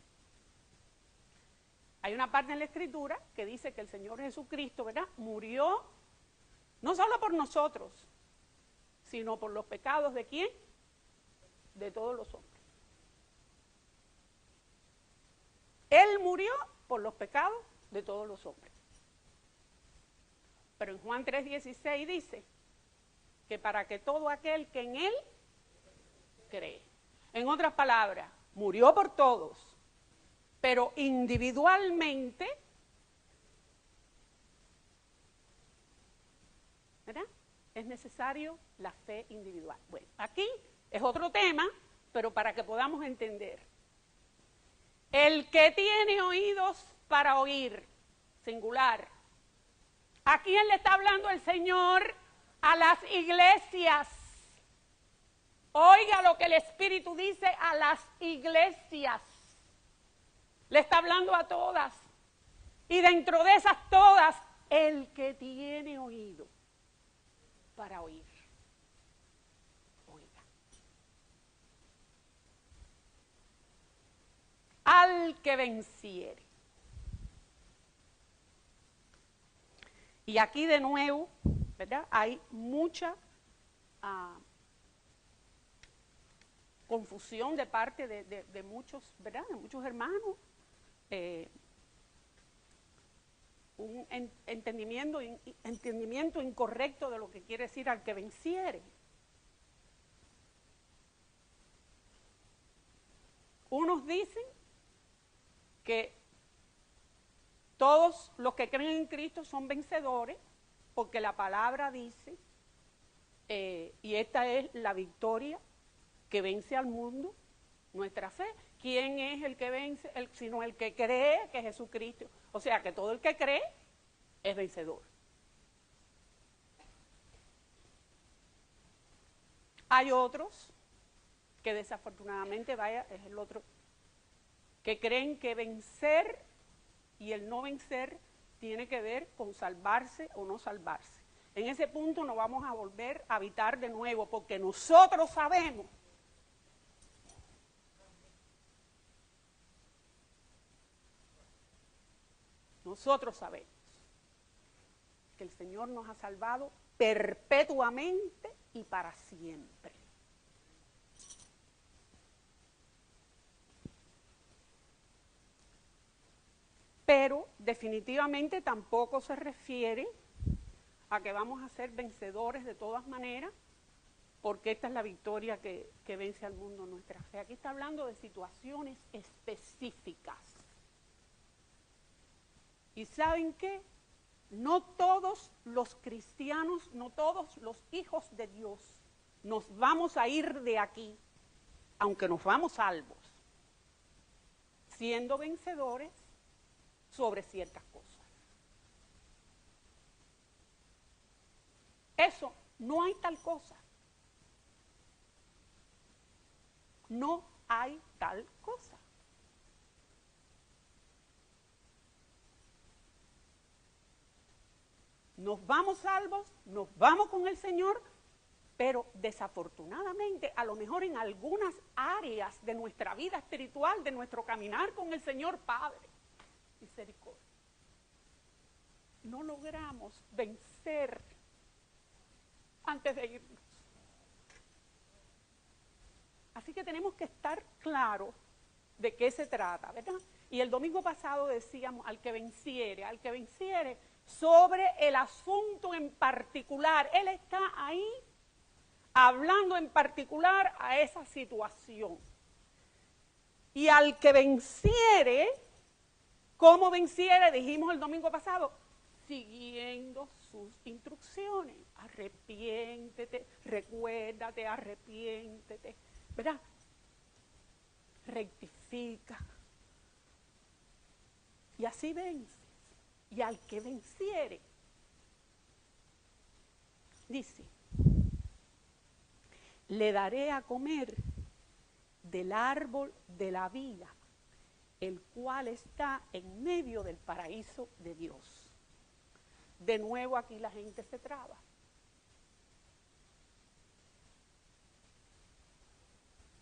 Hay una parte en la Escritura que dice que el Señor Jesucristo, ¿verdad?, murió no solo por nosotros, sino por los pecados ¿de quién? De todos los hombres. Él murió por los pecados de todos los hombres. Pero en Juan 3:16 dice que para que todo aquel que en Él cree. En otras palabras, murió por todos, pero individualmente, ¿verdad?, es necesario la fe individual. Bueno, aquí es otro tema, pero para que podamos entender. El que tiene oídos para oír, singular. ¿A quién le está hablando el Señor? A las iglesias. Oiga lo que el Espíritu dice a las iglesias. Le está hablando a todas. Y dentro de esas todas, el que tiene oído para oír. Oiga. Al que venciere. Y aquí de nuevo, ¿verdad?, hay mucha confusión de parte de muchos, ¿verdad?, de muchos hermanos. Un entendimiento incorrecto de lo que quiere decir al que venciere. Unos dicen que todos los que creen en Cristo son vencedores, porque la palabra dice, y esta es la victoria que vence al mundo, nuestra fe. ¿Quién es el que vence? Sino el que cree que Jesucristo. O sea, que todo el que cree es vencedor. Hay otros que desafortunadamente, es el otro, que creen que vencer y el no vencer tiene que ver con salvarse o no salvarse. En ese punto nos vamos a volver a habitar de nuevo, porque nosotros sabemos que el Señor nos ha salvado perpetuamente y para siempre. Pero definitivamente tampoco se refiere a que vamos a ser vencedores de todas maneras, porque esta es la victoria que vence al mundo nuestra fe. Aquí está hablando de situaciones específicas. ¿Y saben qué? No todos los cristianos, no todos los hijos de Dios nos vamos a ir de aquí, aunque nos vamos salvos, siendo vencedores sobre ciertas cosas. Eso, no hay tal cosa. No hay tal cosa. Nos vamos salvos, nos vamos con el Señor, pero desafortunadamente, a lo mejor en algunas áreas de nuestra vida espiritual, de nuestro caminar con el Señor, Padre, misericordia, no logramos vencer antes de irnos. Así que tenemos que estar claros de qué se trata, ¿verdad? Y el domingo pasado decíamos al que venciere sobre el asunto en particular. Él está ahí hablando en particular a esa situación. Y al que venciere, ¿cómo venciere? Dijimos el domingo pasado, siguiendo sus instrucciones. Arrepiéntete, recuérdate, arrepiéntete, ¿verdad? Rectifica. Y así vences. Y al que venciere, dice, le daré a comer del árbol de la vida, el cual está en medio del paraíso de Dios. De nuevo aquí la gente se traba.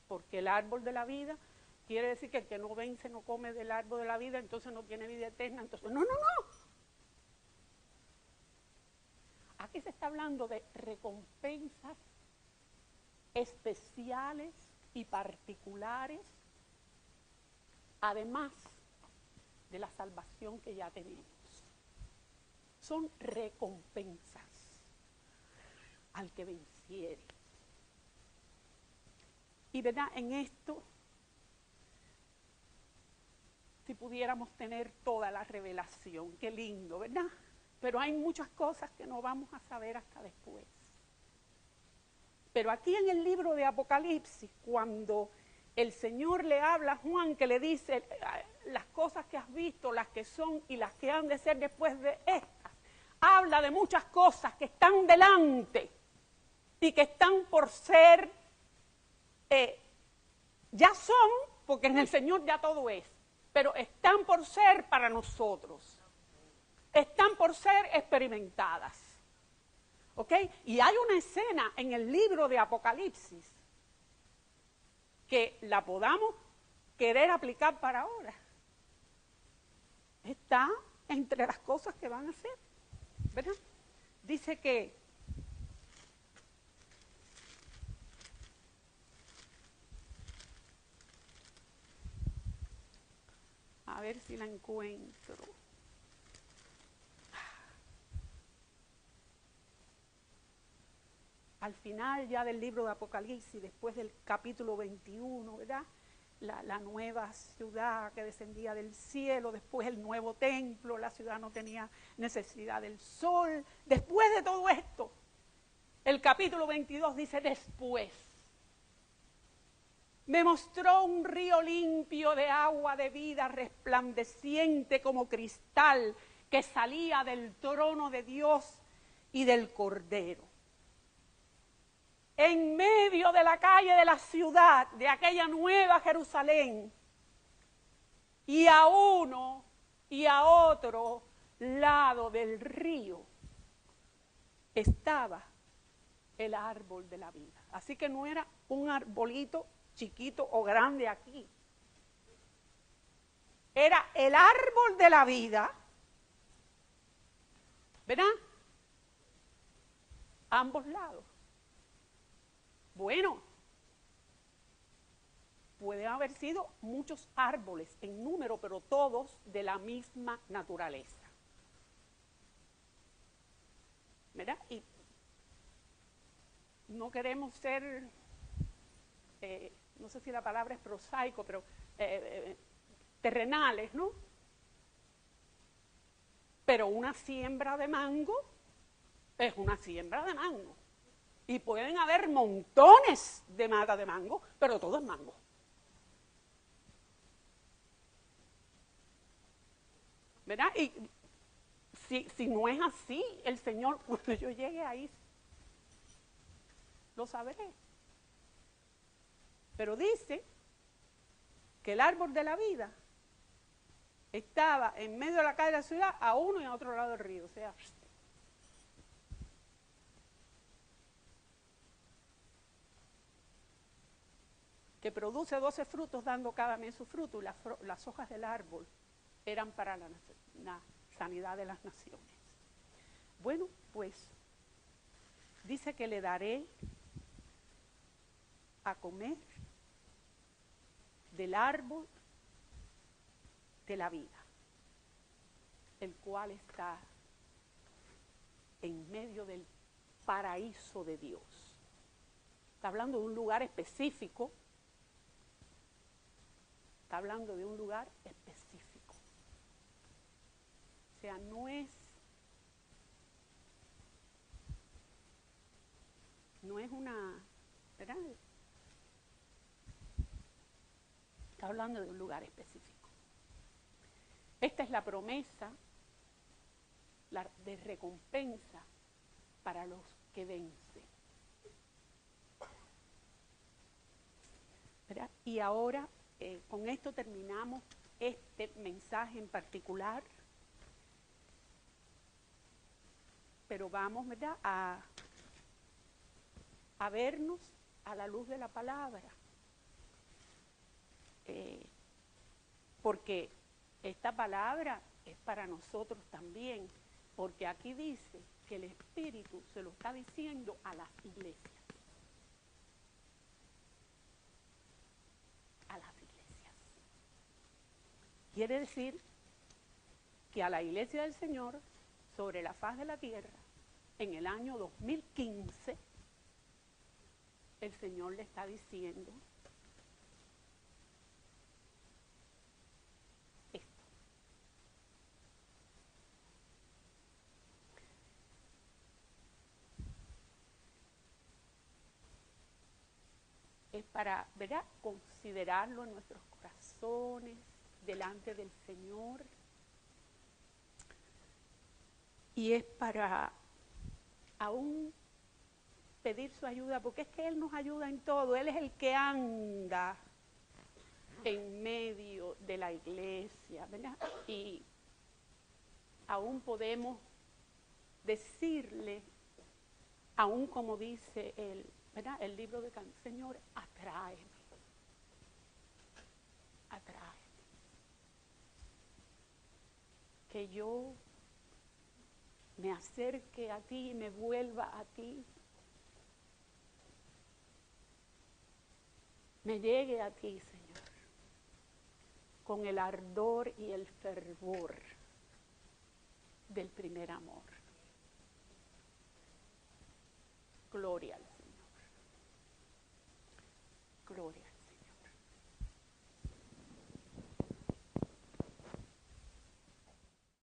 Porque el árbol de la vida quiere decir que el que no vence no come del árbol de la vida, entonces no tiene vida eterna. Entonces, no. Aquí se está hablando de recompensas especiales y particulares, además de la salvación que ya tenemos. Son recompensas al que venciere. Y verdad, en esto, si pudiéramos tener toda la revelación, qué lindo, ¿verdad? Pero hay muchas cosas que no vamos a saber hasta después. Pero aquí en el libro de Apocalipsis, cuando el Señor le habla a Juan, que le dice las cosas que has visto, las que son y las que han de ser después de estas, habla de muchas cosas que están delante y que están por ser, ya son, porque en el Señor ya todo es, pero están por ser para nosotros, están por ser experimentadas. ¿Ok? Y hay una escena en el libro de Apocalipsis que la podamos querer aplicar para ahora. Está entre las cosas que van a hacer, ¿verdad? Dice que a ver si la encuentro. Al final ya del libro de Apocalipsis, después del capítulo 21, ¿verdad? La nueva ciudad que descendía del cielo, después el nuevo templo, la ciudad no tenía necesidad del sol. Después de todo esto, el capítulo 22 dice, después me mostró un río limpio de agua de vida, resplandeciente como cristal, que salía del trono de Dios y del Cordero. En medio de la calle de la ciudad, de aquella nueva Jerusalén, y a uno y a otro lado del río, estaba el árbol de la vida. Así que no era un arbolito chiquito o grande aquí. Era el árbol de la vida, ¿verdad? A ambos lados. Bueno, pueden haber sido muchos árboles en número, pero todos de la misma naturaleza. ¿Verdad? Y no queremos ser, no sé si la palabra es prosaico, pero terrenales, ¿no? Pero una siembra de mango es una siembra de mango. Y pueden haber montones de matas de mango, pero todo es mango. ¿Verdad? Y si no es así, el Señor, cuando yo llegue ahí, lo sabré. Pero dice que el árbol de la vida estaba en medio de la calle de la ciudad, a uno y a otro lado del río. O sea, que produce 12 frutos, dando cada mes su fruto, y las hojas del árbol eran para la sanidad de las naciones. Bueno, pues dice que le daré a comer del árbol de la vida, el cual está en medio del paraíso de Dios. Está hablando de un lugar específico. Está hablando de un lugar específico. O sea, no es una, ¿verdad? Está hablando de un lugar específico. Esta es la promesa de recompensa para los que vencen. ¿Verdad? Y ahora, con esto terminamos este mensaje en particular, pero vamos, ¿verdad?, a vernos a la luz de la palabra. Porque esta palabra es para nosotros también, porque aquí dice que el Espíritu se lo está diciendo a las iglesias. A las iglesias. Quiere decir que a la iglesia del Señor, sobre la faz de la tierra, en el año 2015, el Señor le está diciendo esto. Es para, ¿verdad?, considerarlo en nuestros corazones, delante del Señor. Y es para aún pedir su ayuda, porque es que Él nos ayuda en todo. Él es el que anda en medio de la iglesia, ¿verdad? Y aún podemos decirle, aún como dice ¿verdad?, el libro de Canciones, Señor, atráeme. Atráeme. Que yo me acerque a ti y me vuelva a ti. Me llegue a ti, Señor, con el ardor y el fervor del primer amor.